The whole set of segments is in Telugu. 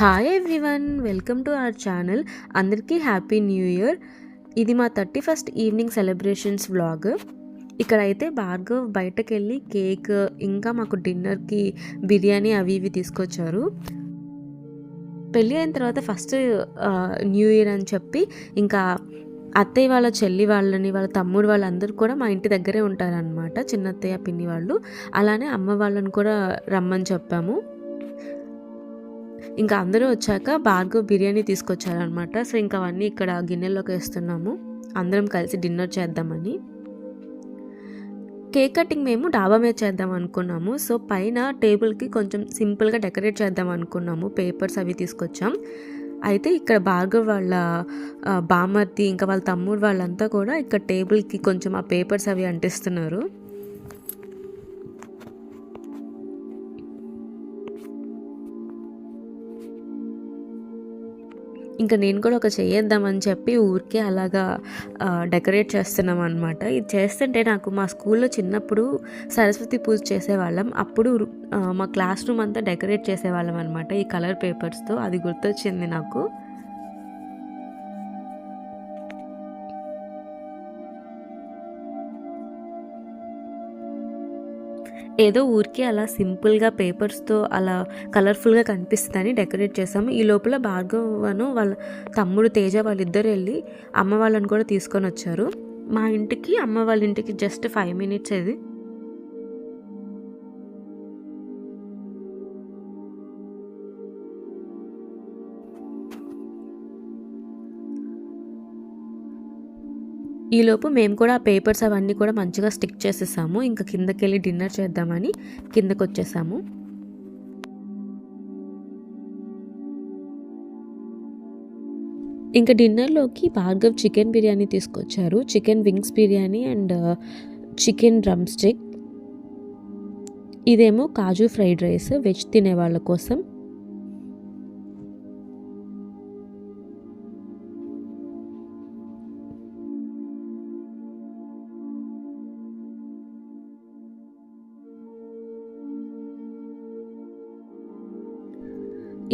Hi everyone, welcome to our channel. అందరికీ హ్యాపీ న్యూ ఇయర్. ఇది మా 31st ఈవినింగ్ సెలబ్రేషన్స్ వ్లాగ్. ఇక్కడైతే భార్గవ్ బయటకు వెళ్ళి కేక్ ఇంకా మాకు డిన్నర్కి బిర్యానీ అవి ఇవి తీసుకొచ్చారు. పెళ్ళి అయిన తర్వాత ఫస్ట్ న్యూ ఇయర్ అని చెప్పి ఇంకా అత్తయ్య వాళ్ళ చెల్లి వాళ్ళని వాళ్ళ తమ్ముడు వాళ్ళందరూ కూడా మా ఇంటి దగ్గరే ఉంటారనమాట. చిన్నత్తయ్య పిన్ని వాళ్ళు, అలానే అమ్మ వాళ్ళని కూడా రమ్మని చెప్పాము. ఇంకా అందరూ వచ్చాక భార్గవ్ బిర్యానీ తీసుకొచ్చారనమాట. సో ఇంకా అవన్నీ ఇక్కడ గిన్నెల్లోకి వేస్తున్నాము, అందరం కలిసి డిన్నర్ చేద్దామని. కేక్ కటింగ్ మేము డాబా మీద చేద్దాం అనుకున్నాము. సో పైన టేబుల్కి కొంచెం సింపుల్గా డెకరేట్ చేద్దాం అనుకున్నాము, పేపర్స్ అవి తీసుకొచ్చాం. అయితే ఇక్కడ భార్గవ్ వాళ్ళ బామర్ది ఇంకా వాళ్ళ తమ్ముడు వాళ్ళంతా కూడా ఇక్కడ టేబుల్కి కొంచెం ఆ పేపర్స్ అవి అంటిస్తున్నారు. ఇంకా నేను కూడా ఒక చేద్దామని చెప్పి ఊరికే అలాగా డెకరేట్ చేస్తున్నాం అనమాట. ఇది చేస్తుంటే నాకు మా స్కూల్లో చిన్నప్పుడు సరస్వతి పూజ చేసేవాళ్ళం. అప్పుడు మా క్లాస్ రూమ్ అంతా డెకరేట్ చేసేవాళ్ళం అనమాట ఈ కలర్ పేపర్స్తో. అది గుర్తొచ్చింది నాకు. ఏదో ఊరికే అలా సింపుల్గా పేపర్స్తో అలా కలర్ఫుల్గా కనిపిస్తుందని డెకరేట్ చేసాము. ఈ లోపల భార్గవను వాళ్ళ తమ్ముడు తేజ వాళ్ళిద్దరు వెళ్ళి అమ్మ వాళ్ళని కూడా తీసుకొని వచ్చారు. మా ఇంటికి అమ్మ వాళ్ళ ఇంటికి జస్ట్ 5 minutes ఇది. ఈలోపు మేము కూడా ఆ పేపర్స్ అవన్నీ కూడా మంచిగా స్టిక్ చేసేసాము. ఇంకా కిందకి వెళ్ళి డిన్నర్ చేద్దామని కిందకు వచ్చేసాము. ఇంకా డిన్నర్లోకి భార్గవ్ చికెన్ బిర్యానీ తీసుకొచ్చారు. Chicken wings biryani and chicken drum stick. ఇదేమో కాజు ఫ్రైడ్ రైస్ వెజ్ తినే వాళ్ళ కోసం.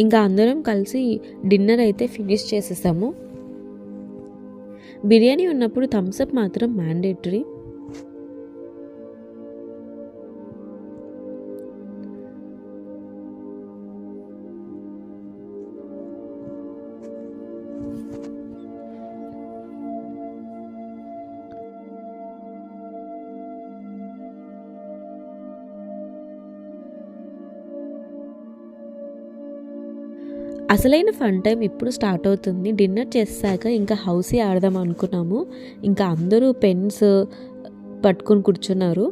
ఇంకా అందరం కలిసి డిన్నర్ అయితే ఫినిష్ చేసేసాము. బిర్యానీ ఉన్నప్పుడు థమ్స్అప్ మాత్రం మ్యాండేటరీ. అసలైన ఫన్ టైం ఇప్పుడు స్టార్ట్ అవుతుంది. డిన్నర్ చేసాక ఇంకా హౌసీ ఆడదాం అనుకున్నాము. ఇంకా అందరూ పెన్స్ పట్టుకొని కూర్చున్నారు.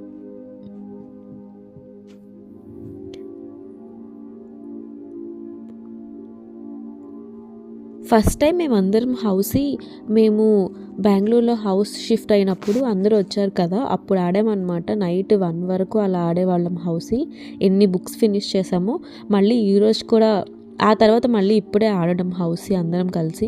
ఫస్ట్ టైం మేమందరం మేము బెంగళూరులో హౌస్ షిఫ్ట్ అయినప్పుడు అందరూ వచ్చారు కదా, అప్పుడు ఆడామన్నమాట. నైట్ 1 వరకు అలా ఆడేవాళ్ళం హౌసీ. ఎన్ని బుక్స్ ఫినిష్ చేసామో. మళ్ళీ ఈరోజు కూడా ఆ తర్వాత మళ్ళీ ఇప్పుడే ఆడడం హౌసీ అందరం కలిసి.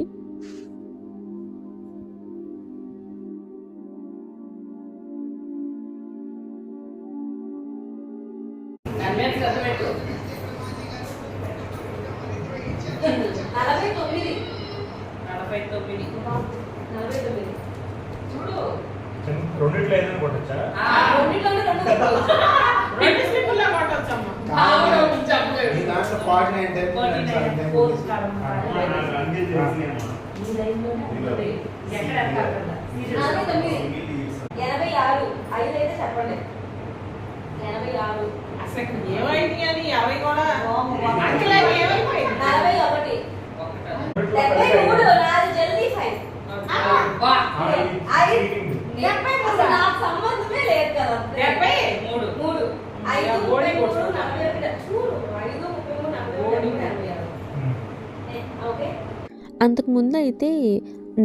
అంతకుముందు అయితే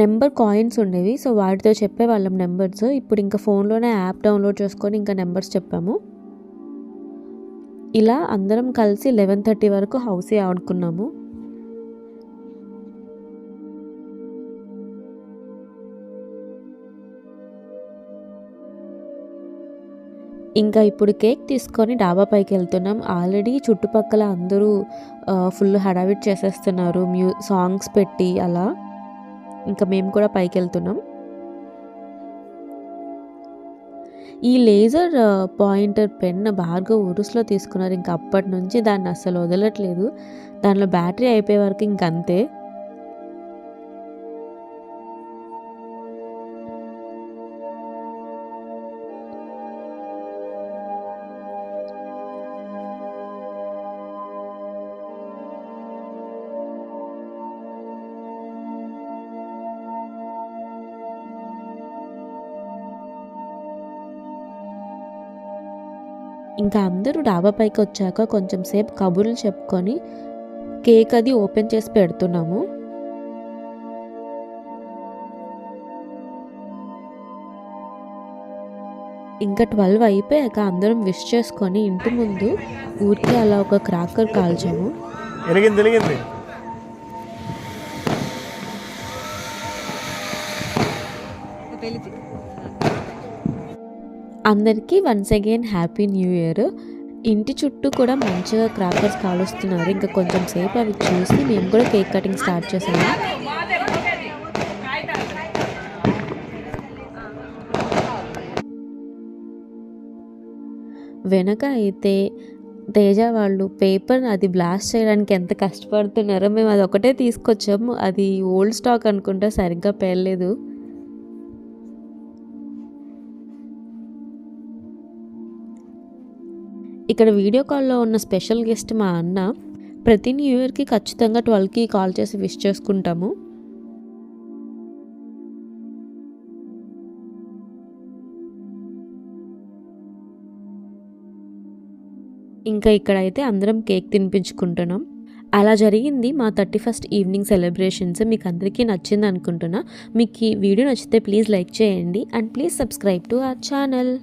నెంబర్ కాయిన్స్ ఉండేవి. సో వాటితో చెప్పేవాళ్ళం నెంబర్స్. ఇప్పుడు ఇంకా ఫోన్లోనే యాప్ డౌన్లోడ్ చేసుకొని ఇంకా నెంబర్స్ చెప్పాము. ఇలా అందరం కలిసి 11:30 వరకు హౌసీ ఆడుకున్నాము. ఇంకా ఇప్పుడు కేక్ తీసుకొని డాబా పైకి వెళ్తున్నాం. ఆల్రెడీ చుట్టుపక్కల అందరూ ఫుల్ హడావిడి చేసేస్తున్నారు సాంగ్స్ పెట్టి అలా. ఇంకా మేము కూడా పైకి వెళ్తున్నాం. ఈ లేజర్ పాయింటర్ పెన్ భార్గవ్ ఉరుస్లో తీసుకున్నారు. ఇంకా అప్పటి నుంచి దాన్ని అస్సలు వదలట్లేదు. దానిలో బ్యాటరీ అయిపోయే వరకు ఇంకంతే. ఇంకా అందరూ డాబా పైకి వచ్చాక కొంచెం సేపు కబుర్లు చెప్పుకొని కేక్ అది ఓపెన్ చేసి పెడుతున్నాము. ఇంకా 12 అయిపోయాక అందరం విష్ చేసుకొని ఇంటి ముందు ఊరికి అలా ఒక క్రాకర్ కాల్చాము. అందరికీ once again happy new year. ఇంటి చుట్టూ కూడా మంచిగా క్రాకర్స్ కాలుస్తున్నారు. ఇంకా కొంచెం సేపు అవి చూసి మేము కూడా కేక్ కటింగ్ స్టార్ట్ చేసాము. వెనక అయితే తేజ వాళ్ళు పేపర్ అది బ్లాస్ట్ చేయడానికి ఎంత కష్టపడుతున్నారో. మేము అది ఒకటే తీసుకొచ్చాము. అది ఓల్డ్ స్టాక్ అనుకుంటా, సరిగ్గా పేర్లేదు. ఇక్కడ వీడియో కాల్లో ఉన్న స్పెషల్ గెస్ట్ మా అన్న. ప్రతి న్యూ ఇయర్కి ఖచ్చితంగా 12కి కాల్ చేసి విష్ చేసుకుంటాము. ఇంకా ఇక్కడైతే అందరం కేక్ తినిపించుకుంటున్నాం. అలా జరిగింది మా 31st ఈవినింగ్ సెలబ్రేషన్స్. మీకు అందరికీ నచ్చింది అనుకుంటున్నా. మీకు ఈ వీడియో నచ్చితే ప్లీజ్ లైక్ చేయండి and please subscribe to our channel.